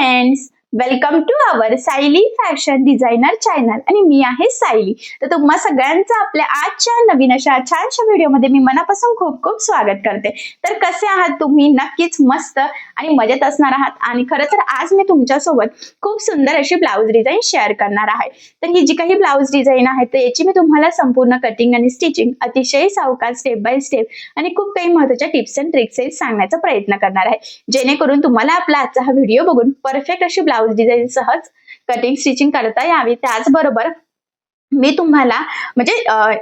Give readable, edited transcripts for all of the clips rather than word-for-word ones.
Friends, welcome to our Sayali fashion designer channel आणि मी आहे सायली. तर तुम्हा सगळ्यांचं आपल्या आजच्या नवीन अशा छानशा व्हिडिओमध्ये मी मनापासून खूप खूप स्वागत करते. तर कसे आहात तुम्ही? नक्कीच मस्त आणि मजेत असणार आहात. आणि खरं तर आज मी तुमच्यासोबत खूप सुंदर अशी ब्लाऊज डिझाईन शेअर करणार आहे. तर ही जी काही ब्लाऊज डिझाईन आहे तर याची मी तुम्हाला संपूर्ण कटिंग आणि स्टिचिंग अतिशय सावकाश स्टेप बाय स्टेप आणि खूप काही महत्त्वाच्या टिप्स अँड ट्रिक्स सांगण्याचा प्रयत्न करणार आहे, जेणेकरून तुम्हाला आपला आजचा हा व्हिडिओ बघून परफेक्ट अशी ब्लाऊज डिझाईन सहज कटिंग स्टिचिंग करता यावी. त्याचबरोबर मी तुम्हाला म्हणजे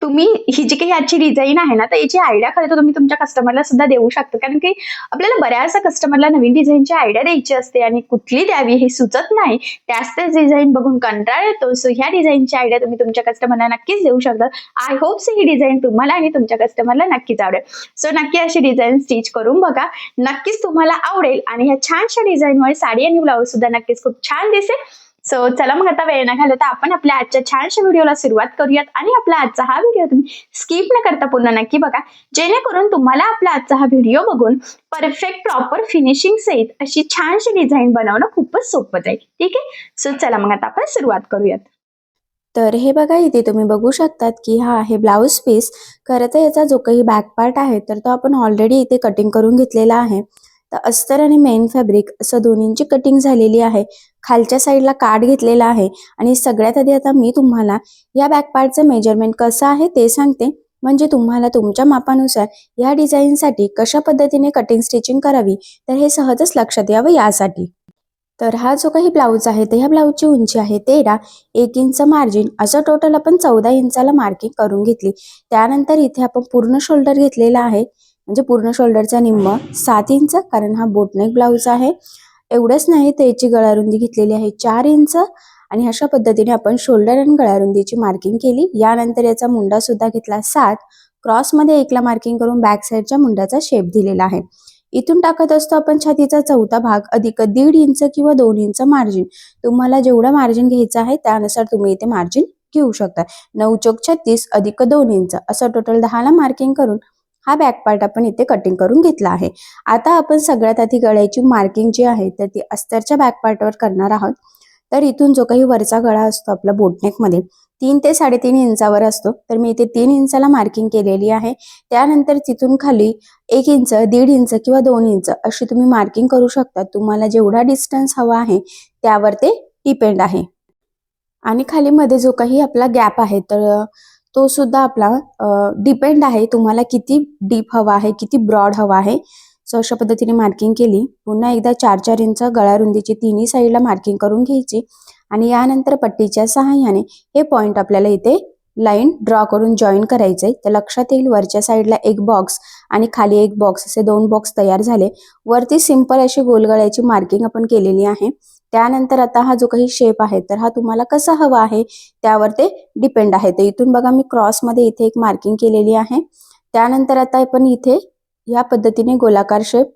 तुम्ही ही जी काही आजची डिझाईन आहे ना तर याची आयडिया खरं तर तुम्ही तुमच्या कस्टमरला सुद्धा देऊ शकता, कारण की आपल्याला बऱ्याचशा कस्टमरला नवीन डिझाईनची आयडिया द्यायची असते आणि कुठली द्यावी हे सुचत नाही. त्याच डिझाईन बघून कंटाळा येतो. सो ह्या डिझाईनची आयडिया तुम्ही तुमच्या कस्टमरला नक्कीच देऊ शकता. आय होप ही डिझाईन तुम्हाला आणि तुमच्या कस्टमरला नक्कीच आवडेल. सो नक्की अशी डिझाईन स्टिच करून बघा, नक्कीच तुम्हाला आवडेल आणि ह्या छानशा डिझाईनमुळे साडी आणि ब्लाऊज सुद्धा नक्कीच खूप छान दिसेल. सो चला मग आता वेळ न घालवता आपण आपल्या आजच्या छानशा व्हिडिओला सुरुवात करूयात आणि आपला आजचा हा व्हिडिओ तुम्ही स्किप न करता पूर्ण नक्की बघा, जेणेकरून तुम्हाला आपला आजचा हा व्हिडिओ बघून परफेक्ट प्रॉपर फिनिशिंग सहित अशी छानशी डिझाईन बनवणं खूपच सोपं जाईल. ठीक आहे, सो चला मग आता आपण सुरुवात करूयात. तर हे बघा, इथे तुम्ही बघू शकतात की हा आहे ब्लाऊज पीस. खरं तर याचा जो काही बॅक पार्ट आहे तर तो आपण ऑलरेडी इथे कटिंग करून घेतलेला आहे. तर अस्तर आणि मेन फॅब्रिक असं दोन्हींची कटिंग झालेली आहे. खालच्या साईडला काठ घेतलेला आहे आणि सगळ्यात आधी आता मी तुम्हाला या बॅक पार्टचं मेजरमेंट कसं आहे ते सांगते, म्हणजे तुम्हाला तुमच्या मापानुसार या डिझाईनसाठी कशा पद्धतीने कटिंग स्टिचिंग करावी तर हे सहजच लक्षात यावं यासाठी. तर हा जो काही ब्लाऊज आहे तर ह्या ब्लाऊजची उंची आहे 13, 1 इंच मार्जिन, असं टोटल आपण 14 इंचाला मार्किंग करून घेतली. त्यानंतर इथे आपण पूर्ण शोल्डर घेतलेला आहे, म्हणजे पूर्ण शोल्डरचा निम्म 7 इंच, कारण हा बोटनेक ब्लाऊज आहे. एवढंच नाही तर याची गळारुंदी घेतलेली आहे 4 इंच आणि अशा पद्धतीने आपण शोल्डर आणि गळारुंदीची मार्किंग केली. यानंतर याचा मुंडा सुद्धा घेतला 7, क्रॉसमध्ये 1ला मार्किंग करून बॅक साईडच्या मुंड्याचा शेप दिलेला आहे. इथून टाकत असतो आपण छातीचा चौथा भाग अधिक 1.5 इंच किंवा 2 इंच मार्जिन. तुम्हाला जेवढं मार्जिन घ्यायचं आहे त्यानुसार तुम्ही इथे मार्जिन घेऊ शकता. 9 चौक 36 अधिक 2 इंच असं टोटल 10ला मार्किंग करून हा बॅक पार्ट आपण इथे कटिंग करून घेतला आहे. आता आपण सगळ्यात आधी गळ्याची मार्किंग जी आहे तर ती अस्तरच्या बॅक पार्टवर करणार आहोत. तर इथून जो काही वरचा गळा असतो आपला बोटनेक मध्ये 3 ते 3.5 इंचावर असतो, तर मी इथे 3 इंचाला मार्किंग केलेली आहे. त्यानंतर तिथून खाली 1 इंच, 1.5 इंच किंवा 2 इंच अशी तुम्ही मार्किंग करू शकता. तुम्हाला जेवढा डिस्टन्स हवा आहे त्यावर ते डिपेंड आहे. आणि खाली मध्ये जो काही आपला गॅप आहे तर तो सुद्धा आपला डिपेंड आहे, तुम्हाला किती डीप हवा आहे, किती ब्रॉड हवा आहे. सो अशा पद्धतीने मार्किंग केली. पुन्हा एकदा 4-4 इंच गळारुंदीची तिन्ही साईडला मार्किंग करून घ्यायची आणि यानंतर पट्टीच्या सहाय्याने हे पॉइंट आपल्याला इथे लाईन ड्रॉ करून जॉईन करायचे. तर लक्षात येईल वरच्या साईडला एक बॉक्स आणि खाली एक बॉक्स, असे 2 बॉक्स तयार झाले. वरती सिंपल अशी गोलगळ्याची मार्किंग आपण केलेली आहे. त्यानंतर आता हा जो काही शेप आहे तर हा तुम्हाला कसा हवा आहे त्यावर ते डिपेंड आहे. तर इथून बघा मी क्रॉस मध्ये इथे एक मार्किंग केलेली आहे. त्यानंतर आता आपण इथे या पद्धतीने गोलाकार शेप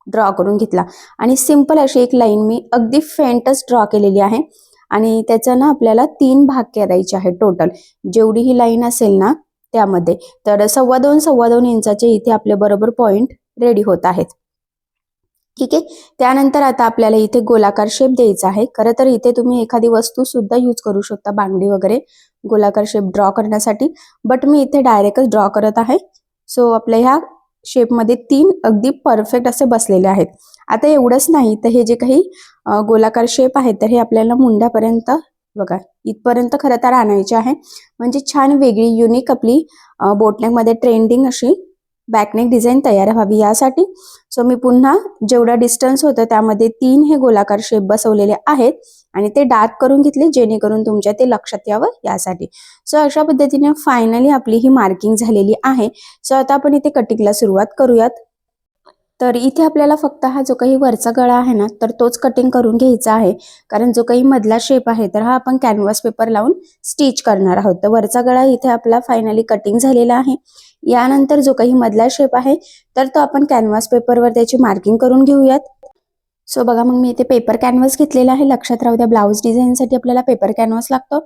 ड्रॉ करून घेतला आणि सिंपल अशी एक लाईन मी अगदी फेंटच ड्रॉ केलेली आहे आणि त्याचा ना आपल्याला 3 भाग करायचे आहे टोटल. जेवढी ही लाईन असेल ना त्यामध्ये तर 2.25 इंचाचे इथे आपले बरोबर पॉइंट रेडी होत आहेत. ठीक आहे, त्यानंतर आता आपल्याला इथे गोलाकार शेप द्यायचा आहे. खरं तर इथे तुम्ही एखादी वस्तू सुद्धा यूज करू शकता, बांगडी वगैरे गोलाकार शेप ड्रॉ करण्यासाठी, बट मी इथे डायरेक्टच ड्रॉ करत आहे. सो आपल्या ह्या शेपमध्ये 3 अगदी परफेक्ट असे बसलेले आहेत. आता एवढंच नाही तर हे जे काही गोलाकार शेप आहे तर हे आपल्याला मुंड्यापर्यंत बघा इथपर्यंत खरं तर आणायचे आहे, म्हणजे छान वेगळी युनिक आपली बोटनेकमध्ये ट्रेंडिंग अशी बॅकनेक डिझाईन तयार व्हावी यासाठी. सो मी पुन्हा जेवढा डिस्टन्स होतं त्यामध्ये 3 हे गोलाकार शेप बसवलेले आहेत आणि ते डार्क करून घेतले, जेणेकरून तुमच्या ते लक्षात यावं यासाठी. सो अशा पद्धतीने फायनली आपली ही मार्किंग झालेली आहे. सो आता आपण इथे कटिंगला सुरुवात करूयात. तर इथे आपल्याला फक्त हा जो काही वरचा गळा आहे ना तर तोच कटिंग करून घ्यायचा आहे, कारण जो काही मधला शेप आहे तर हा आपण कॅनव्हास पेपर लावून स्टिच करणार आहोत. तर वरचा गळा इथे आपला फायनली कटिंग झालेला आहे. यानंतर जो काही मधला शेप आहे तर तो आपण कॅनव्हास पेपरवर त्याची मार्किंग करून घेऊयात. सो बघा, मग मी इथे पेपर कॅनव्हास घेतलेला आहे. लक्षात राहू द्या, ब्लाऊज डिझाईनसाठी आपल्याला पेपर कॅनव्हास लागतो.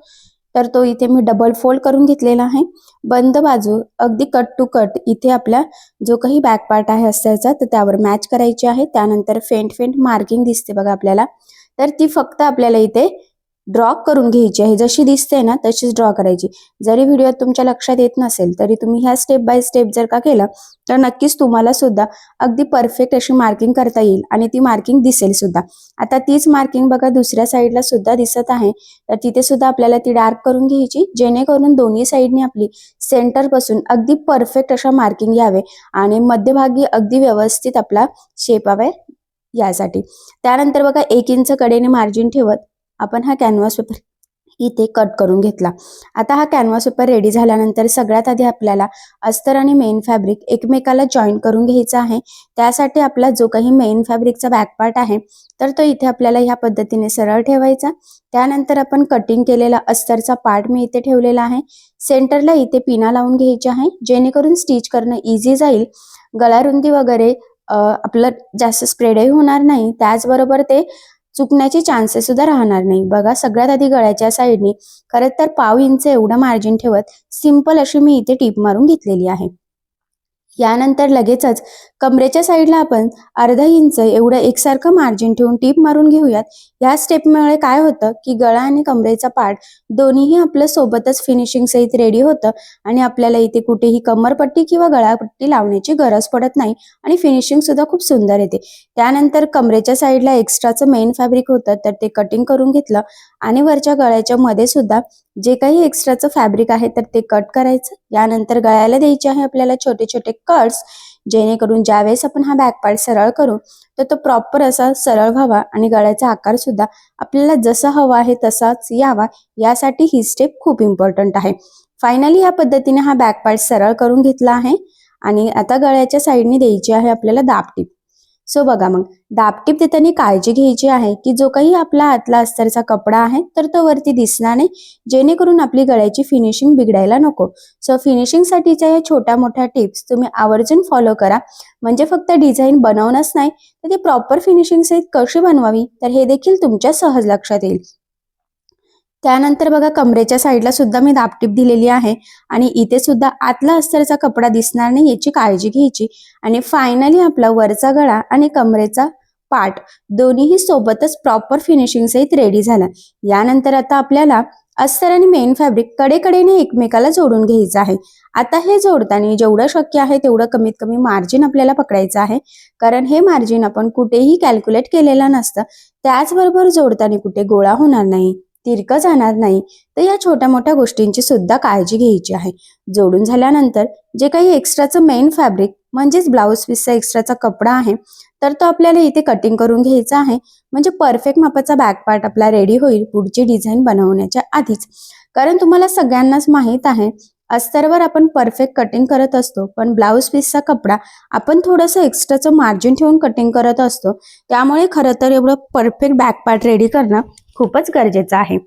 तर तो इथे मी डबल फोल्ड करून घेतलेला आहे. बंद बाजू अगदी कट टू कट इथे आपला जो काही बॅक पार्ट आहे अस्तरचा तर त्यावर मॅच करायची आहे. त्यानंतर फेंट मार्किंग दिसते बघा आपल्याला, तर ती फक्त आपल्याला इथे ड्रॉ करून घ्यायची आहे. जशी दिसते ना तशीच ड्रॉ करायची. जरी व्हिडिओ तुमच्या लक्षात येत नसेल तरी तुम्ही ह्या स्टेप बाय स्टेप जर का केलं तर नक्कीच तुम्हाला सुद्धा अगदी परफेक्ट अशी मार्किंग करता येईल आणि ती मार्किंग दिसेल सुद्धा. आता तीच मार्किंग बघा दुसऱ्या साईडला सुद्धा दिसत आहे, तर तिथे सुद्धा आपल्याला ती डार्क करून घ्यायची, जेणेकरून दोन्ही साईडने आपली सेंटर पासून अगदी परफेक्ट अशा मार्किंग यावे आणि मध्यभागी अगदी व्यवस्थित आपला शेप यावे यासाठी. त्यानंतर बघा 1 इंच कडेने मार्जिन ठेवत आपण हा कॅनव्हास पेपर इथे कट करून घेतला. आता हा कॅनव्हास पेपर रेडी झाल्यानंतर सगळ्यात आधी आपल्याला अस्तर आणि मेन फॅब्रिक एकमेकाला जॉईन करून घ्यायचा आहे. त्यासाठी आपला जो काही मेन फॅब्रिकचा बॅक पार्ट आहे तर तो इथे आपल्याला ह्या पद्धतीने सरळ ठेवायचा. त्यानंतर आपण कटिंग केलेला अस्तरचा पार्ट मी इथे ठेवलेला आहे. सेंटरला इथे पिना लावून घ्यायची आहे, जेणेकरून स्टिच करणं इझी जाईल. गळा रुंदी वगैरे आपलं जास्त स्प्रेडही होणार नाही, त्याचबरोबर ते चुकण्याचे चान्सेस सुद्धा राहणार नाही. बघा सगळ्यात आधी गळ्याच्या साईडनी खरं तर पाव इंच एवढं मार्जिन ठेवत सिंपल अशी मी इथे टीप मारून घेतलेली आहे. यानंतर लगेचच कमरेच्या साईडला आपण अर्धा इंच एवढं एकसारखं मार्जिन ठेवून टीप मारून घेऊयात. या स्टेपमुळे काय होतं की गळा आणि कमरेचा पार्ट दोन्हीही आपलं सोबतच फिनिशिंग सहित रेडी होतं आणि आपल्याला इथे कुठेही कमरपट्टी किंवा गळापट्टी लावण्याची गरज पडत नाही आणि फिनिशिंग सुद्धा खूप सुंदर येते. त्यानंतर कमरेच्या साईडला एक्स्ट्राचं मेन फॅब्रिक होतं तर ते कटिंग करून घेतलं आणि वरच्या गळ्याच्या मध्ये सुद्धा जे काही एक्स्ट्राचं फॅब्रिक आहे तर ते कट करायचं. यानंतर गळ्याला द्यायचे आहे आपल्याला छोटे छोटे कट्स, जेणेकरून ज्यावेळेस आपण हा बॅक पार्ट सरळ करू तर तो प्रॉपर असा सरळ व्हावा आणि गळ्याचा आकार सुद्धा आपल्याला जसा हवा आहे तसाच यावा, यासाठी ही स्टेप खूप इम्पॉर्टंट आहे. फायनली या पद्धतीने हा बॅक पार्ट सरळ करून घेतला आहे आणि आता गळ्याच्या साईडने द्यायची आहे आपल्याला दाबटीप. सो बघा मग दाबटीप देताना काळजी घ्यायची आहे की जो काही आपला आतला अस्तरचा कपडा आहे तर तो वरती दिसणार नाही, जेणेकरून आपली गळ्याची फिनिशिंग बिघडायला नको. सो फिनिशिंग साठीच्या या छोट्या मोठ्या टिप्स तुम्ही आवर्जून फॉलो करा, म्हणजे फक्त डिझाईन बनवणंच नाही तर ती प्रॉपर फिनिशिंग सहित कशी बनवावी तर हे देखील तुमच्या सहज लक्षात येईल. त्यानंतर बघा कमरेच्या साईडला सुद्धा मी दाबटीप दिलेली आहे आणि इथे सुद्धा आतला अस्तरचा कपडा दिसणार नाही याची काळजी घ्यायची. आणि फायनली आपला वरचा गळा आणि कमरेचा पार्ट दोन्हीही सोबतच प्रॉपर फिनिशिंग सहित रेडी झाला. यानंतर आता आपल्याला अस्तर आणि मेन फॅब्रिक कडेकडेने एकमेकाला जोडून घ्यायचं आहे. आता हे जोडताना जेवढं शक्य आहे तेवढं कमीत कमी मार्जिन आपल्याला पकडायचं आहे, कारण हे मार्जिन आपण कुठेही कॅल्क्युलेट केलेलं नसतं. त्याचबरोबर जोडताना कुठे गोळा होणार नाही, तिरकं जाणार नाही, तर या छोट्या मोठ्या गोष्टींची सुद्धा काळजी घ्यायची आहे. जोडून झाल्यानंतर जे काही एक्स्ट्राचं मेन फॅब्रिक म्हणजेच ब्लाऊज पीसचा एक्स्ट्राचा कपडा आहे तर तो आपल्याला इथे कटिंग करून घ्यायचा आहे, म्हणजे परफेक्ट मापाचा बॅक पार्ट आपला रेडी होईल पुढची डिझाईन बनवण्याच्या आधीच. कारण तुम्हाला सगळ्यांनाच माहित आहे अस्तरवर आपण परफेक्ट कटिंग करत असतो, पण ब्लाऊज पीसचा कपडा आपण थोडंसं एक्स्ट्राचं मार्जिन ठेवून कटिंग करत असतो. त्यामुळे खरं तर एवढं परफेक्ट बॅक पार्ट रेडी करणं खूपच गरजेचं आहे.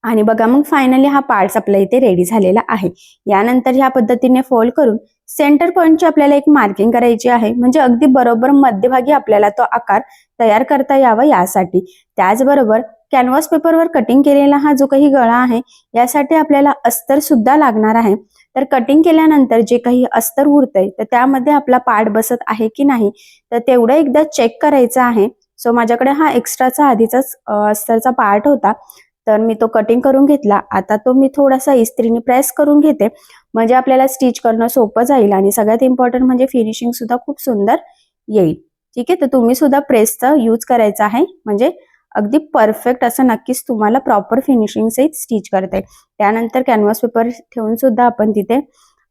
आणि बघा मग फायनली हा पार्ट्स आपला इथे रेडी झालेला आहे. यानंतर ह्या पद्धतीने फोल्ड करून सेंटर पॉइंटची आपल्याला एक मार्किंग करायची आहे, म्हणजे अगदी बरोबर मध्यभागी आपल्याला तो आकार तयार करता यावा यासाठी. त्याचबरोबर कॅनव्हास पेपरवर कटिंग केलेला हा जो काही गळा आहे यासाठी आपल्याला अस्तर सुद्धा लागणार आहे. तर कटिंग केल्यानंतर जे काही अस्तर उरतंय तर त्यामध्ये आपला पार्ट बसत आहे की नाही तर तेवढं एकदा चेक करायचं आहे. सो माझ्याकडे हा एक्स्ट्राचा आधीचाच अस्तरचा पार्ट होता तर मी तो कटिंग करून घेतला. आता तो मी थोडासा इस्त्रीने प्रेस करून घेते, म्हणजे आपल्याला स्टिच करणं सोपं जाईल आणि सगळ्यात इम्पॉर्टंट म्हणजे फिनिशिंग सुद्धा खूप सुंदर येईल. ठीक आहे, तर तुम्ही सुद्धा प्रेसचा यूज करायचा आहे, म्हणजे अगदी परफेक्ट असं नक्कीच तुम्हाला प्रॉपर फिनिशिंग सहित स्टिच करता येईल. त्यानंतर कॅनव्हास पेपर ठेवून सुद्धा आपण तिथे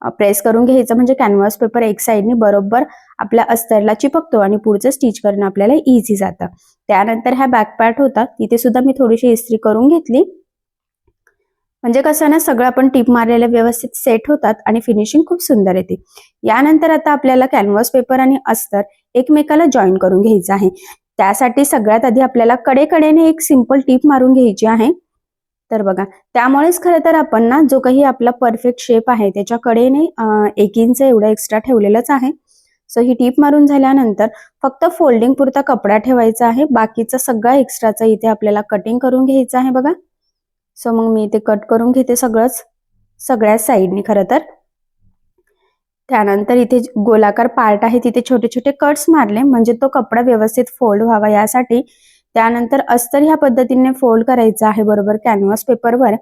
प्रेस करून घ्यायचं, म्हणजे कॅनव्हास पेपर एक साईडने बरोबर आपल्या अस्तरला चिपकतो आणि पुढचं स्टिच करणं आपल्याला इझी जातं. त्यानंतर हा बॅक पार्ट होता तिथे सुद्धा मी थोडीशी इस्त्री करून घेतली, म्हणजे कसं ना सगळं आपण टीप मारलेलं व्यवस्थित सेट होतात आणि फिनिशिंग खूप सुंदर येते. यानंतर आता आपल्याला कॅनव्हास पेपर आणि अस्तर एकमेकाला जॉईन करून घ्यायचं आहे. त्यासाठी सगळ्यात आधी आपल्याला कडेकडेने एक सिंपल टीप मारून घ्यायची आहे. तर बघा त्यामुळेच खरं तर आपण ना जो काही आपला परफेक्ट शेप आहे त्याच्या कडेने 1 इंच एवढा एक्स्ट्रा ठेवलेलाच आहे. सो ही टीप मारून झाल्यानंतर फक्त फोल्डिंग पुरता कपडा ठेवायचा आहे, बाकीचा सगळा एक्स्ट्राचा इथे आपल्याला कटिंग करून घ्यायचा आहे. बघा सो मग मी इथे कट करून घेते सगळ्याच साईडनी खरं तर. त्यानंतर इथे गोलाकार पार्ट आहे तिथे छोटे छोटे कट्स मारले म्हणजे तो कपडा व्यवस्थित फोल्ड व्हावा यासाठी. त्यानंतर अस्तर ह्या पद्धतीने फोल्ड करायचं आहे बरोबर कॅनव्हास पेपरवर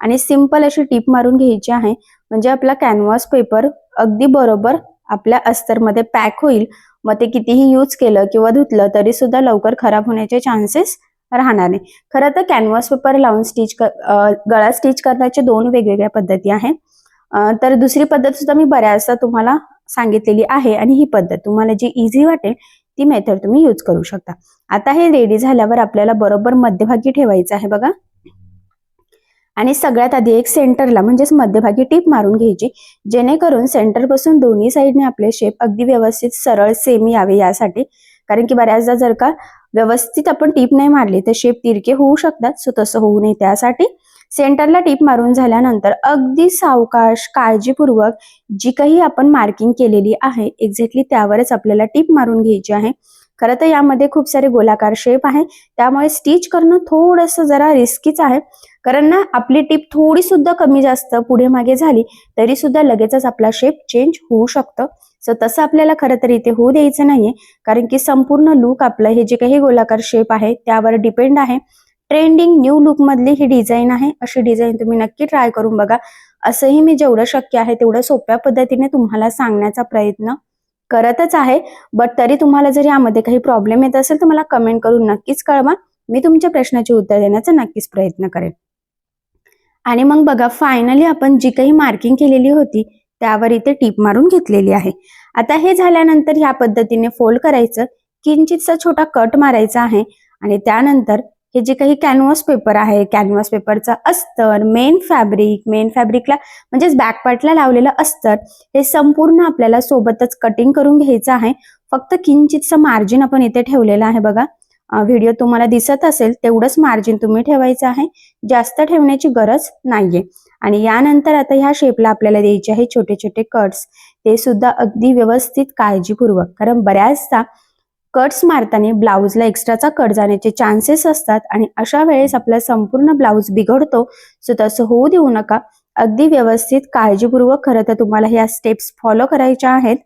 आणि सिंपल अशी टीप मारून घ्यायची आहे म्हणजे आपला कॅनव्हास पेपर अगदी बरोबर आपल्या अस्तरमध्ये पॅक होईल. मग ते कितीही यूज केलं किंवा धुतलं तरी सुद्धा लवकर खराब होण्याचे चान्सेस राहणार नाही. खरं तर कॅनव्हास पेपर लावून गळा स्टिच करण्याच्या 2 वेगवेगळ्या पद्धती आहेत. तर दुसरी पद्धत सुद्धा मी बऱ्याचदा तुम्हाला सांगितलेली आहे आणि ही पद्धत तुम्हाला जी इझी वाटेल ती मेथड तुम्ही यूज करू शकता. आता हे रेडी झाल्यावर आपल्याला बरोबर मध्यभागी ठेवायचं आहे बघा आणि सगळ्यात आधी एक सेंटरला म्हणजेच मध्यभागी टीप मारून घ्यायची जेणेकरून सेंटर पासून दोन्ही साईडने आपले शेप अगदी व्यवस्थित सरळ सेम यावे यासाठी. कारण की बऱ्याचदा जर का व्यवस्थित आपण टीप नाही मारली तर शेप तिरके होऊ शकतात. सो तसं होऊ नये त्यासाठी सेंटरला टीप मारून झाल्यानंतर अगदी सावकाश काळजीपूर्वक जी काही आपण मार्किंग केलेली आहे एक्झॅक्टली त्यावरच आपल्याला टीप मारून घ्यायची आहे. खरं तर यामध्ये खूप सारे गोलाकार शेप आहे त्यामुळे स्टिच करणं थोडंसं जरा रिस्कीच आहे. कारण ना आपली टीप थोडी सुद्धा कमी जास्त पुढे मागे झाली तरी सुद्धा लगेचच आपला शेप चेंज होऊ शकतं. सो तसं आपल्याला खरं तर इथे होऊ द्यायचं नाहीये कारण की संपूर्ण लुक आपलं हे जे काही गोलाकार शेप आहे त्यावर डिपेंड आहे. ट्रेंडिंग न्यू लुक मधली ही डिझाईन आहे. अशी डिझाईन तुम्ही नक्की ट्राय करून बघा. असंही मी जेवढं शक्य आहे तेवढं सोप्या पद्धतीने तुम्हाला सांगण्याचा प्रयत्न करतच आहे. बट तरी तुम्हाला जर यामध्ये काही प्रॉब्लेम येत असेल तर मला कमेंट करून नक्कीच कळवा. मी तुमच्या प्रश्नाचे उत्तर देण्याचा नक्कीच प्रयत्न करेन. आणि मग बघा फायनली आपण जी काही मार्किंग केलेली होती त्यावर इथे टीप मारून घेतलेली आहे. आता हे झाल्यानंतर ह्या पद्धतीने फोल्ड करायचं किंचितसा छोटा कट मारायचा आहे आणि त्यानंतर हे जे काही कॅनव्हास पेपर आहे कॅनव्हास पेपरचा अस्तर मेन फॅब्रिकला म्हणजेच बॅक पार्टला लावलेलं अस्तर हे संपूर्ण आपल्याला सोबतच कटिंग करून घ्यायचं आहे. फक्त किंचितचं मार्जिन आपण इथे ठेवलेलं आहे बघा. व्हिडिओ तुम्हाला दिसत असेल तेवढंच मार्जिन तुम्ही ठेवायचं आहे. जास्त ठेवण्याची गरज नाहीये. आणि यानंतर आता ह्या शेपला आपल्याला द्यायचे आहे छोटे छोटे कट्स. ते सुद्धा अगदी व्यवस्थित काळजीपूर्वक कारण बऱ्याचदा कट्स मारताना ब्लाऊजला एक्स्ट्राचा कट जाण्याचे चान्सेस असतात आणि अशा वेळेस आपला संपूर्ण ब्लाऊज बिघडतो. सो तसं होऊ देऊ नका. अगदी व्यवस्थित काळजीपूर्वक खरं तर तुम्हाला ह्या स्टेप्स फॉलो करायच्या आहेत.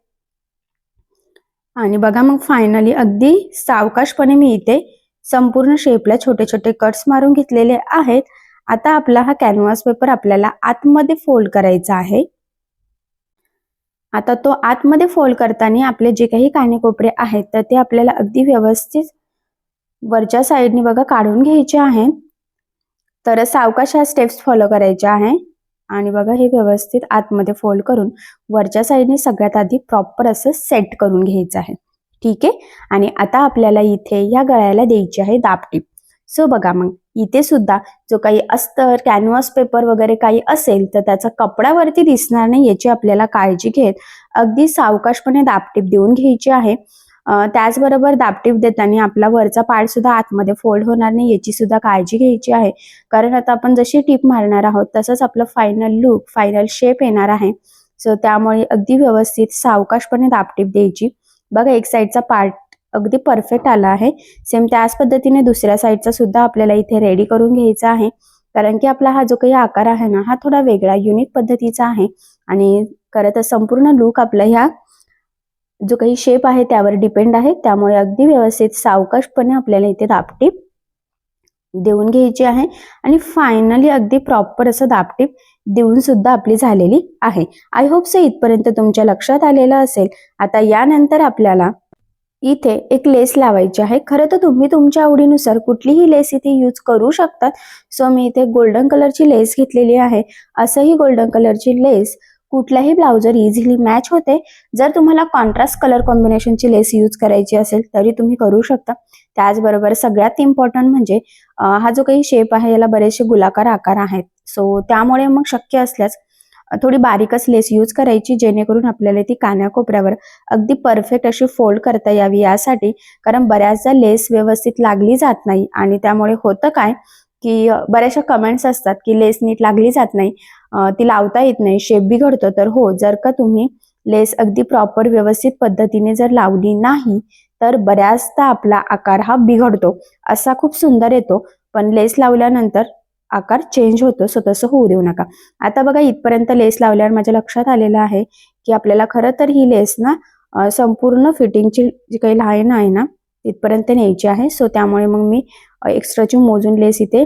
आणि बघा मग फायनली अगदी सावकाशपणे मी इथे संपूर्ण शेपला छोटे छोटे कट्स मारून घेतलेले आहेत. आता आपला हा कॅनव्हास पेपर आपल्याला आतमध्ये फोल्ड करायचा आहे. आता तो आतमध्ये फोल्ड करताना आपले जे काही कानेकोपरे आहेत तर ते आपल्याला अगदी व्यवस्थित वरच्या साईडने बघा काढून घ्यायचे आहेत. तर सावकाश ह्या स्टेप्स फॉलो करायच्या आहे. आणि बघा हे व्यवस्थित आतमध्ये फोल्ड करून वरच्या साईडने सगळ्यात आधी प्रॉपर असं सेट करून घ्यायचं आहे. ठीक आहे. आणि आता आपल्याला इथे या गळ्याला द्यायची आहे दाबटीप. सो बघा मग इथे सुद्धा जो काही अस्तर कॅनव्हास पेपर वगैरे काही असेल तर त्याचा कपड्यावरती दिसणार नाही याची आपल्याला काळजी घेत अगदी सावकाशपणे दाबटीप देऊन घ्यायची आहे. त्याचबरोबर दाबटीप देताना आपला वरचा पार्ट सुद्धा आतमध्ये फोल्ड होणार नाही याची सुद्धा काळजी घ्यायची आहे. कारण आता आपण जशी टीप मारणार आहोत तसंच आपलं फायनल लुक फायनल शेप येणार आहे. सो त्यामुळे अगदी व्यवस्थित सावकाशपणे दाबटीप द्यायची. बघा एक साईडचा पार्ट अगदी परफेक्ट आला आहे. सेम त्याच पद्धतीने दुसऱ्या साईडचा सुद्धा आपल्याला इथे रेडी करून घ्यायचा आहे. कारण की आपला हा जो काही आकार आहे ना हा थोडा वेगळा युनिक पद्धतीचा आहे आणि खरं तर संपूर्ण लुक आपला ह्या जो काही शेप आहे त्यावर डिपेंड आहे. त्यामुळे अगदी व्यवस्थित सावकाशपणे आपल्याला इथे दाबटीप देऊन घ्यायची आहे. आणि फायनली अगदी प्रॉपर असं दाबटीप देऊन सुद्धा आपली झालेली आहे. आय होप सो इथपर्यंत तुमच्या लक्षात आलेलं असेल. आता यानंतर आपल्याला इथे एक लेस लावायची आहे. खरं तर तुम्ही तुमच्या आवडीनुसार कुठलीही लेस इथे यूज करू शकतात. सो मी इथे गोल्डन कलरची लेस घेतलेली आहे. असंही गोल्डन कलरची लेस कुठल्याही ब्लाउजवर इझिली मॅच होते. जर तुम्हाला कॉन्ट्रास्ट कलर कॉम्बिनेशनची लेस यूज करायची असेल तरी तुम्ही करू शकता. त्याचबरोबर सगळ्यात इम्पॉर्टंट म्हणजे हा जो काही शेप आहे याला बरेचसे गोलाकार आकार आहेत. सो त्यामुळे मग शक्य असल्यास थोडी बारीकच लेस यूज करायची जेणेकरून आपल्याला ती कानाकोपऱ्यावर अगदी परफेक्ट अशी फोल्ड करता यावी यासाठी. कारण बऱ्याचदा लेस व्यवस्थित लागली जात नाही आणि त्यामुळे होतं काय की बऱ्याचशा कमेंट्स असतात की लेस नीट लागली जात नाही, ती लावता येत नाही, शेप बिघडतो. तर हो, जर का तुम्ही लेस अगदी प्रॉपर व्यवस्थित पद्धतीने जर लावली नाही तर बऱ्याचदा आपला आकार हा बिघडतो. असा खूप सुंदर येतो पण लेस लावल्यानंतर आकार चेंज होतो, सो तसं होऊ देऊ नका. आता बघा इथपर्यंत लेस लावल्यावर माझ्या लक्षात आलेलं आहे की आपल्याला खरं तर ही लेस ना संपूर्ण फिटिंगची जी काही लाईन आहे ना तिथपर्यंत न्यायची आहे. सो त्यामुळे मग मी एक्स्ट्राची मोजून लेस इथे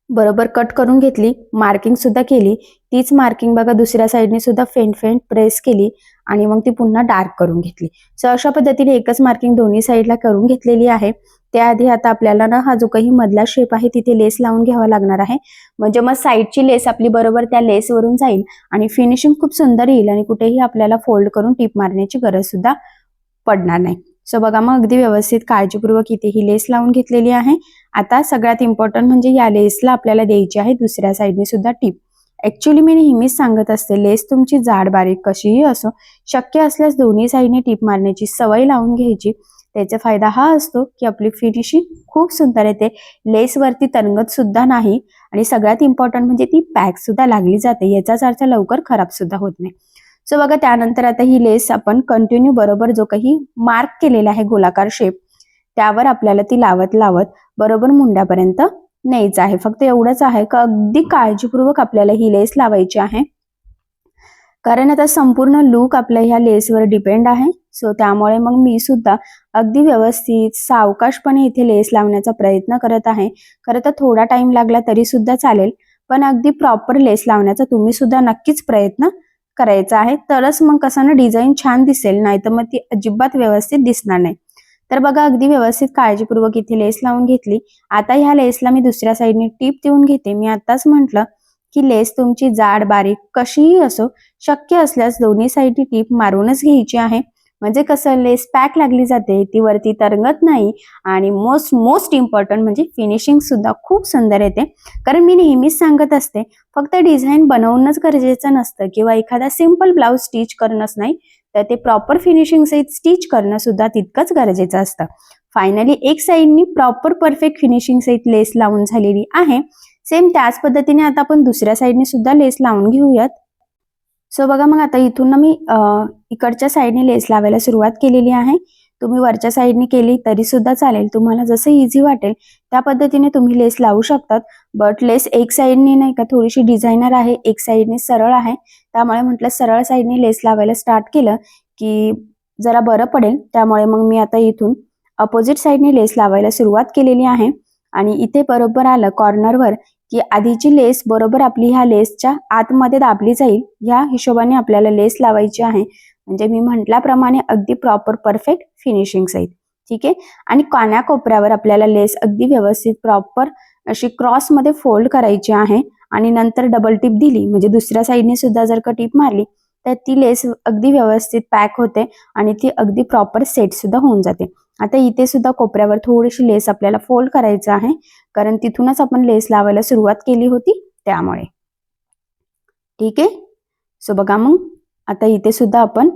बरोबर कट करून घेतली, मार्किंग सुद्धा केली. तीच मार्किंग बघा दुसऱ्या साईडने सुद्धा फेंट फेंट प्रेस केली आणि मग ती पुन्हा डार्क करून घेतली. सो अशा पद्धतीने एकच मार्किंग दोन्ही साईडला करून घेतलेली आहे. त्याआधी आता आपल्याला ना हा जो काही मधला शेप आहे तिथे लेस लावून घ्यावा लागणार आहे. म्हणजे मग साईडची लेस आपली बरोबर त्या लेसवरून जाईल आणि फिनिशिंग खूप सुंदर येईल आणि कुठेही आपल्याला फोल्ड करून टिप मारण्याची गरज सुद्धा पडणार नाही. सो बघा मग अगदी व्यवस्थित काळजीपूर्वक इथे ही लेस लावून घेतलेली आहे. आता सगळ्यात इम्पॉर्टंट म्हणजे या लेसला आपल्याला द्यायची आहे दुसऱ्या साईडने सुद्धा टिप. ऍक्च्युली मी नेहमीच सांगत असते लेस तुमची जाड बारीक कशीही असो, शक्य असल्यास दोन्ही साईडने टिप मारण्याची सवय लावून घ्यायची. त्याचा फायदा हा असतो की आपली फिनिशिंग खूप सुंदर येते, लेसवरती तरंगत सुद्धा नाही आणि सगळ्यात इम्पॉर्टंट म्हणजे ती पॅक सुद्धा लागली जाते, याचाच अर्थ लवकर खराब सुद्धा होत नाही. सो बघा त्यानंतर आता ही लेस आपण कंटिन्यू बरोबर जो काही मार्क केलेला आहे गोलाकार शेप त्यावर आपल्याला ती लावत लावत बरोबर मुंड्यापर्यंत न्यायचं आहे. फक्त एवढंच आहे का अगदी काळजीपूर्वक आपल्याला ही लेस लावायची आहे, कारण आता संपूर्ण लुक आपल्या ह्या लेसवर डिपेंड आहे. सो त्यामुळे मग मी सुद्धा अगदी व्यवस्थित सावकाशपणे इथे लेस लावण्याचा प्रयत्न करत आहे. खरं तर थोडा टाइम लागला तरी सुद्धा चालेल, पण अगदी प्रॉपर लेस लावण्याचा तुम्ही सुद्धा नक्कीच प्रयत्न करायचा आहे, तरच मग कसं ना डिझाईन छान दिसेल, नाही तर मग ती अजिबात व्यवस्थित दिसणार नाही. तर बघा अगदी व्यवस्थित काळजीपूर्वक इथे लेस लावून घेतली. आता ह्या लेसला मी दुसऱ्या साईडने टीप देऊन घेते. मी आताच म्हटलं की लेस तुमची जाड बारीक कशीही असो, शक्य असल्यास दोन्ही साईडनी टीप मारूनच घ्यायची आहे. म्हणजे कसं लेस पॅक लागली जाते, ती वरती तरंगत नाही आणि मोस्ट इम्पॉर्टंट म्हणजे फिनिशिंग सुद्धा खूप सुंदर येते. कारण मी नेहमीच सांगत असते फक्त डिझाईन बनवणंच गरजेचं नसतं किंवा एखादा सिंपल ब्लाऊज स्टिच करणंच नाही, तर ते प्रॉपर फिनिशिंग सहित स्टिच करणं सुद्धा तितकंच गरजेचं असतं. फायनली एक साईडनी प्रॉपर परफेक्ट फिनिशिंग सहित लेस लावून झालेली आहे. सेम त्याच पद्धतीने आता आपण दुसऱ्या साईडने सुद्धा लेस लावून घेऊयात. सो बघा मग आता इथून ना मी इकडच्या साईडने लेस लावायला सुरुवात केलेली आहे. तुम्ही वरच्या साईडने केली तरी सुद्धा चालेल, तुम्हाला जसं इझी वाटेल त्या पद्धतीने तुम्ही लेस लावू शकतात. बट लेस एक साईडने नाही का थोडीशी डिझायनर आहे, एक साईडने सरळ आहे, त्यामुळे म्हटलं सरळ साईडने लेस लावायला स्टार्ट केलं की जरा बरं पडेल. त्यामुळे मग मी आता इथून अपोजिट साईडने लेस लावायला सुरुवात केलेली आहे आणि इथे बरोबर आलं कॉर्नरवर की आधीची लेस बरोबर आपली ह्या लेसच्या आतमध्ये दाबली जाईल, ह्या हिशोबाने आपल्याला लेस लावायची आहे. म्हणजे मी म्हटल्याप्रमाणे अगदी प्रॉपर परफेक्ट फिनिशिंग सहित. ठीक आहे. आणि कानाकोपऱ्यावर आपल्याला लेस अगदी व्यवस्थित प्रॉपर अशी क्रॉसमध्ये फोल्ड करायची आहे आणि नंतर डबल टिप दिली म्हणजे दुसऱ्या साईडने सुद्धा जर का टिप मारली तर ती लेस अगदी व्यवस्थित पॅक होते आणि ती अगदी प्रॉपर सेट सुद्धा होऊन जाते. आता इथे सुद्धा कोपऱ्यावर थोडीशी लेस आपल्याला फोल्ड करायचं आहे, कारण तिथूनच आपण लेस लावायला सुरुवात केली होती त्यामुळे. ठीक आहे. सो बघा मग आता इथे सुद्धा आपण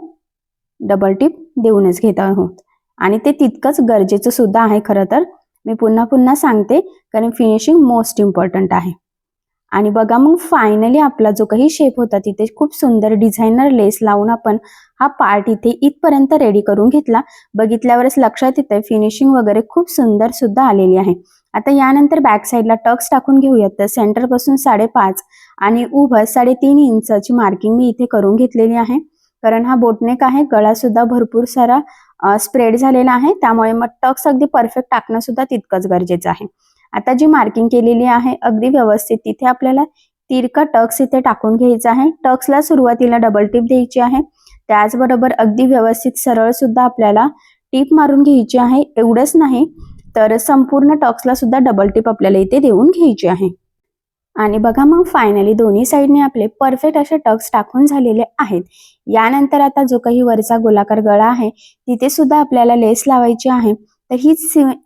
डबल टिप देऊनच घेत आहोत आणि ते तितकंच गरजेचं सुद्धा आहे. खरं तर मी पुन्हा पुन्हा सांगते कारण फिनिशिंग मोस्ट इम्पॉर्टंट आहे. आणि बघा मग फायनली आपला जो काही शेप होता तिथे खूप सुंदर डिझायनर लेस लावून आपण हा पार्ट इथे इथपर्यंत रेडी करून घेतला. बघितल्यावरच लक्षात येतंय फिनिशिंग वगैरे खूप सुंदर सुद्धा आलेली आहे. आता यानंतर बॅक साईडला टक्स टाकून घेऊयात. तर सेंटर पासून 5.5 आणि उभं 3.5 इंचाची मार्किंग मी इथे करून घेतलेली आहे. कारण हा बोटनेक आहे, गळा सुद्धा भरपूर सारा स्प्रेड झालेला आहे, त्यामुळे मग टक्स अगदी परफेक्ट टाकणं सुद्धा तितकंच गरजेचं आहे. आता जी मार्किंग केलेली आहे अगदी व्यवस्थित तिथे आपल्याला तिरका टक्स इथे टाकून घ्यायचा आहे. टक्सला सुरुवातीला डबल टिप द्यायची आहे, त्याचबरोबर अगदी व्यवस्थित सरळ सुद्धा आपल्याला टिप मारून घ्यायची आहे. एवढंच नाही तर संपूर्ण टक्सला सुद्धा डबल टिप आपल्याला इथे देऊन घ्यायची आहे. आणि बघा मग फायनली दोन्ही साईडने आपले परफेक्ट असे टक्स टाकून झालेले आहेत. यानंतर आता जो काही वरचा गोलाकार गळा आहे तिथे सुद्धा आपल्याला लेस लावायची आहे. तर ही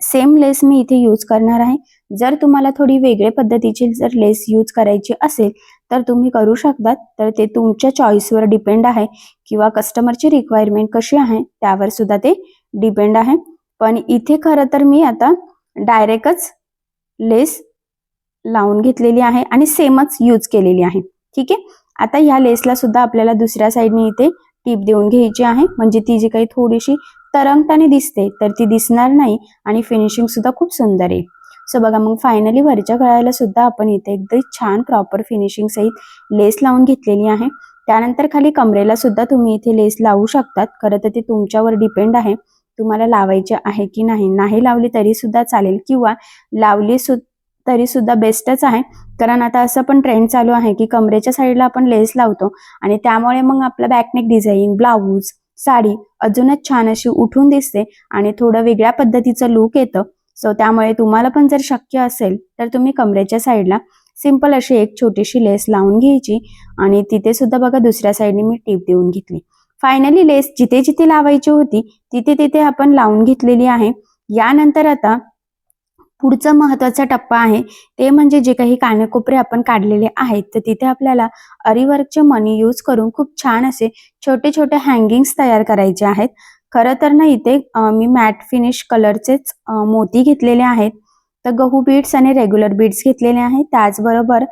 सेम लेस मी इथे यूज करणार आहे. जर तुम्हाला थोडी वेगळ्या पद्धतीची जर लेस यूज करायची असेल तर तुम्ही करू शकतात. तर ते तुमच्या चॉईसवर डिपेंड आहे किंवा कस्टमरची रिक्वायरमेंट कशी आहे त्यावर सुद्धा ते डिपेंड आहे. पण इथे खरं तर मी आता डायरेक्टच लेस लावून घेतलेली आहे आणि सेमच यूज केलेली आहे. ठीक आहे. आता ह्या लेसला सुद्धा आपल्याला दुसऱ्या साईडने इथे टीप देऊन घ्यायची आहे, म्हणजे ती जी काही थोडीशी तरंगताना दिसते तर ती दिसणार नाही आणि फिनिशिंग सुद्धा खूप सुंदर आहे. सो बघा मग फायनली वरच्या गळ्याला सुद्धा आपण इथे एकदम छान प्रॉपर फिनिशिंग सहित लेस लावून घेतलेली आहे. त्यानंतर खाली कमरेला सुद्धा तुम्ही इथे लेस लावू शकतात. खरं तर ते तुमच्यावर डिपेंड आहे तुम्हाला लावायचे आहे की नाही. नाही लावली तरी सुद्धा चालेल किंवा लावली तरी सुद्धा बेस्टच आहे. कारण आता असं पण ट्रेंड चालू आहे की कमरेच्या साईडला आपण लेस लावतो आणि त्यामुळे मग आपलं बॅकनेक डिझाईन, ब्लाऊज, साडी अजूनच छान अशी उठून दिसते आणि थोडं वेगळ्या पद्धतीचं लुक येतं. सो त्यामुळे तुम्हाला पण जर शक्य असेल तर तुम्ही कमरेच्या साईडला सिंपल अशी एक छोटीशी लेस लावून घ्यायची आणि तिथे सुद्धा बघा दुसऱ्या साईडने मी टीप देऊन घेतली. फायनली लेस जिथे जिथे लावायची होती तिथे तिथे आपण लावून घेतलेली आहे. यानंतर आता पुढचा महत्वाचा टप्पा आहे ते म्हणजे जे काही कानेकोपरे आपण काढलेले आहेत तर तिथे आपल्याला अरीवर्कचे मणी यूज करून खूप छान असे छोटे छोटे हँगिंग्स तयार करायचे आहेत. खरं तर ना इथे मी मॅट फिनिश कलरचेच मोती घेतलेले आहेत. तर गहू बीड्स आणि रेग्युलर बीड्स घेतलेले आहेत. त्याचबरोबर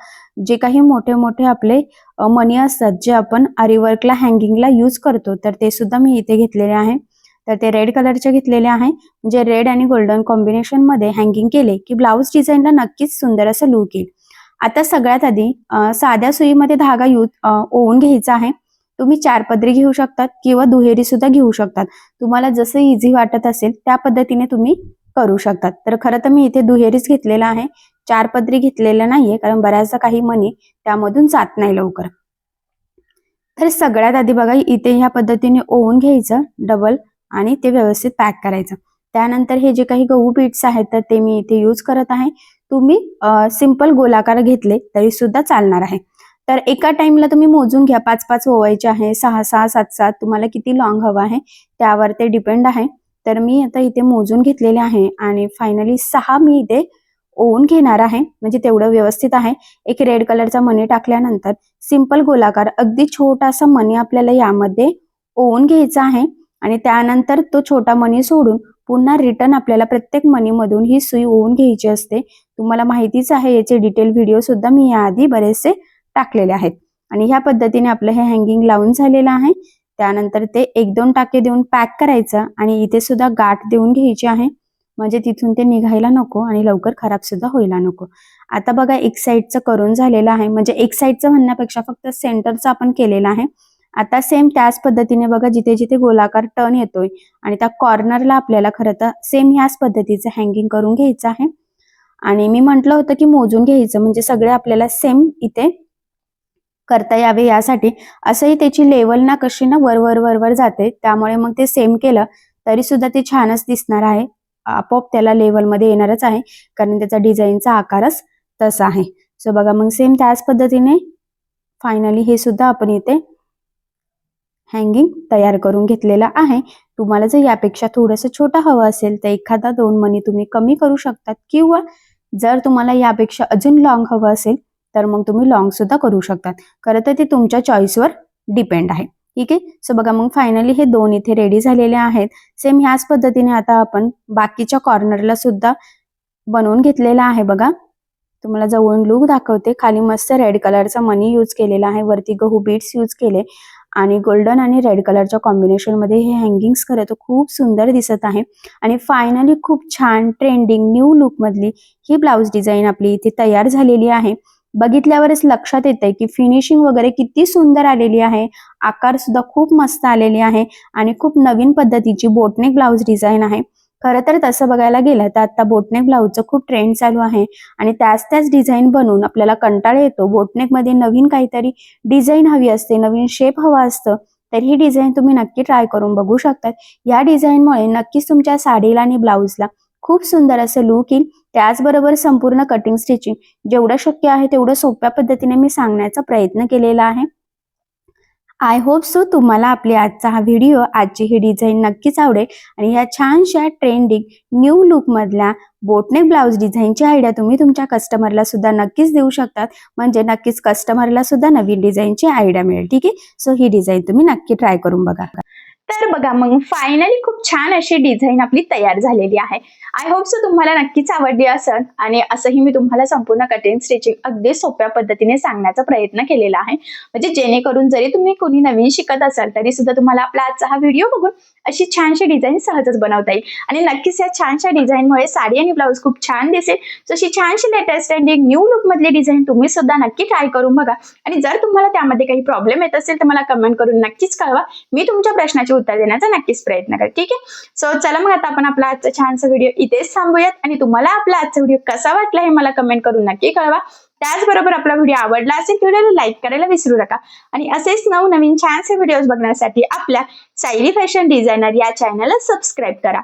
जे काही मोठे मोठे आपले मणी असतात जे आपण अरीवर्कला हँगिंगला यूज करतो तर ते सुद्धा मी इथे घेतलेले आहे. तर ते रेड कलरचे घेतलेले आहे. म्हणजे रेड आणि गोल्डन कॉम्बिनेशन मध्ये हँगिंग केले की ब्लाऊज डिझाईनला नक्कीच सुंदर असं लुक येईल. आता सगळ्यात आधी साध्या सुईमध्ये धागा ओवून घ्यायचा आहे. तुम्ही 4 पदरी घेऊ शकतात किंवा दुहेरी सुद्धा घेऊ शकतात. तुम्हाला जसं इझी वाटत असेल त्या पद्धतीने तुम्ही करू शकतात. तर खरं तर मी इथे दुहेरीच घेतलेला आहे, 4 पदरी घेतलेला नाहीये कारण बऱ्याचदा काही मणी त्यामधून जात नाही लवकर. तर सगळ्यात आधी बघा इथे ह्या पद्धतीने ओवून घ्यायचं डबल आणि ते व्यवस्थित पॅक करायचं. त्यानंतर हे जे काही गहू बीट्स आहेत तर ते मी इथे यूज करत आहे. तुम्ही सिंपल गोलाकार घेतले तरी सुद्धा चालणार आहे. तर एका टाइमला तुम्ही मोजून घ्या, 5-5 ओवायचे आहे, 6-6, 7-7 तुम्हाला किती लॉंग हवा आहे त्यावर ते डिपेंड आहे. तर मी आता इथे मोजून घेतलेले आहे आणि फायनली 6 मी इथे ओवून घेणार आहे. म्हणजे तेवढं व्यवस्थित आहे. एक रेड कलरचा मणी टाकल्यानंतर सिंपल गोलाकार अगदी छोटासा मणी आपल्याला यामध्ये ओवून घ्यायचा आहे आणि त्यानंतर तो छोटा मणी सोडून पुन्हा रिटर्न आपल्याला प्रत्येक मणीमधून ही सुई ओवून घ्यायची असते. तुम्हाला माहितीच आहे, याचे डिटेल व्हिडिओ सुद्धा मी याआधी बरेचसे टाकलेले आहेत. आणि ह्या पद्धतीने आपलं हे हँगिंग लावून झालेलं आहे. त्यानंतर ते 1-2 टाके देऊन पॅक करायचं आणि इथे सुद्धा गाठ देऊन घ्यायची आहे. म्हणजे तिथून ते निघायला नको आणि लवकर खराब सुद्धा व्हायला नको. आता बघा एक साईडचं करून झालेलं आहे. म्हणजे एक साईडचं म्हणण्यापेक्षा फक्त सेंटरचं आपण केलेलं आहे. आता सेम त्याच पद्धतीने बघा जिथे जिथे गोलाकार टर्न येतोय आणि त्या कॉर्नरला आपल्याला खरं तर सेम ह्याच पद्धतीचं हँगिंग करून घ्यायचं आहे. आणि मी म्हटलं होतं की मोजून घ्यायचं म्हणजे सगळे आपल्याला सेम इथे करता यावे यासाठी. असंही त्याची लेवल ना कशी ना वर वर वर वर जाते, त्यामुळे मग ते सेम केलं तरी सुद्धा ते छानच दिसणार आहे. आपोआप त्याला लेवलमध्ये येणारच आहे कारण त्याचा डिझाईनचा आकारच तसा आहे. सो बघा मग सेम त्याच पद्धतीने फायनली हे सुद्धा आपण इथे हँगिंग तयार करून घेतलेला आहे. तुम्हाला जर यापेक्षा थोडंसं छोटं हवं असेल तर 1-2 मणी तुम्ही कमी करू शकतात किंवा जर तुम्हाला यापेक्षा अजून लॉंग हवं असेल तर मग तुम्ही लॉंग सुद्धा करू शकतात. खरं तर ते तुमच्या चॉईसवर डिपेंड आहे. ठीक आहे. सो बघा मग फायनली हे 2 इथे रेडी झालेले आहेत. सेम ह्याच पद्धतीने आता आपण बाकीच्या कॉर्नरला सुद्धा बनवून घेतलेला आहे. बघा तुम्हाला जवळून लुक दाखवते. खाली मस्त रेड कलरचा मनी यूज केलेला आहे, वरती गहू बीट्स यूज केले आणि गोल्डन आणि रेड कलरच्या कॉम्बिनेशन मध्ये हे हँगिंग्स खरं तर खूप सुंदर दिसत आहे. आणि फायनली खूप छान ट्रेंडिंग न्यू लुक मधली ही ब्लाउज डिझाईन आपली इथे तयार झालेली आहे. बघितल्यावरच लक्षात येतंय की फिनिशिंग वगैरे किती सुंदर आलेली आहे. आकार सुद्धा खूप मस्त आलेली आहे आणि खूप नवीन पद्धतीची बोटनेक ब्लाउज डिझाईन आहे. खरं तर तसं बघायला गेलं तर आता बोटनेक ब्लाउजचं खूप ट्रेंड चालू आहे आणि त्याच डिझाईन बनवून आपल्याला कंटाळा येतो. बोटनेक मध्ये नवीन काहीतरी डिझाईन हवी असते, नवीन शेप हवा असतं. तर ही डिझाईन तुम्ही नक्की ट्राय करून बघू शकतात. या डिझाईनमुळे नक्कीच तुमच्या साडीला आणि ब्लाउजला खूप सुंदर असं लुक येईल. त्याचबरोबर संपूर्ण कटिंग स्टिचिंग जेवढं शक्य आहे तेवढं सोप्या पद्धतीने मी सांगण्याचा प्रयत्न केलेला आहे. आय होप सो तुम्हाला आपली आजचा हा व्हिडिओ, आजची ही डिझाईन नक्कीच आवडेल आणि या छानशा ट्रेंडिंग न्यू लुक मधल्या बोटनेक ब्लाउज डिझाईनची आयडिया तुम्ही तुमच्या कस्टमरला सुद्धा नक्कीच देऊ शकतात. म्हणजे नक्कीच कस्टमरला सुद्धा नवीन डिझाईनची आयडिया मिळेल. ठीक आहे. सो ही डिझाईन तुम्ही नक्की ट्राय करून बघा. तर बघा मग फायनली खूप छान अशी डिझाईन आपली तयार झालेली आहे. आय होप सो तुम्हाला नक्कीच आवडली असेल आणि असंही मी तुम्हाला संपूर्ण कटिंग स्टिचिंग अगदी सोप्या पद्धतीने सांगण्याचा प्रयत्न केलेला आहे. म्हणजे जेणेकरून जरी तुम्ही कोणी नवीन शिकत असाल तरी सुद्धा तुम्हाला आपला आजचा हा व्हिडिओ बघून अशी छानशी डिझाईन सहजच बनवता येईल आणि नक्कीच या छानशा डिझाईनमुळे साडी आणि ब्लाऊज खूप छान दिसेल. सो अशी छानशी लेटेस्ट आणि न्यू लुक मधली डिझाईन तुम्ही सुद्धा नक्की ट्राय करून बघा आणि जर तुम्हाला त्यामध्ये काही प्रॉब्लेम येत असेल तर मला कमेंट करून नक्कीच कळवा. मी तुमच्या प्रश्नाचे उत्तर देण्याचा नक्कीच प्रयत्न करेन. ठीक आहे. सो चला मग आता आपण आपला आजचा छानसा व्हिडिओ इथेच थांबूयात आणि तुम्हाला आपला आजचा व्हिडिओ कसा वाटला हे मला कमेंट करून नक्की कळवा. त्याचबरोबर आपला व्हिडिओ आवडला असेल तर व्हिडिओला लाईक करायला विसरू नका आणि असेच नवनवीन छानसे व्हिडिओज बघण्यासाठी आपल्या सायली फॅशन डिझायनर या चॅनलला सबस्क्राईब करा.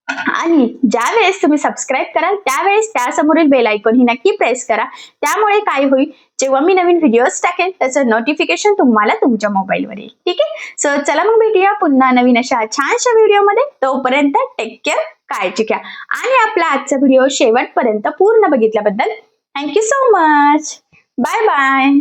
आणि ज्या वेळेस तुम्ही सबस्क्राईब कराल त्यावेळेस त्यासमोरील बेल आयकॉन ही नक्की प्रेस करा. त्यामुळे काय होईल, जेव्हा मी नवीन व्हिडिओज टाकेल त्याचं नोटिफिकेशन तुम्हाला तुमच्या मोबाईलवर येईल. ठीक आहे. सो चला मग भेटूया पुन्हा नवीन अशा छानशा व्हिडिओमध्ये. तोपर्यंत टेक केअर, काळजी घ्या आणि आपला आजचा व्हिडिओ शेवटपर्यंत पूर्ण बघितल्याबद्दल thank you so much. Bye bye.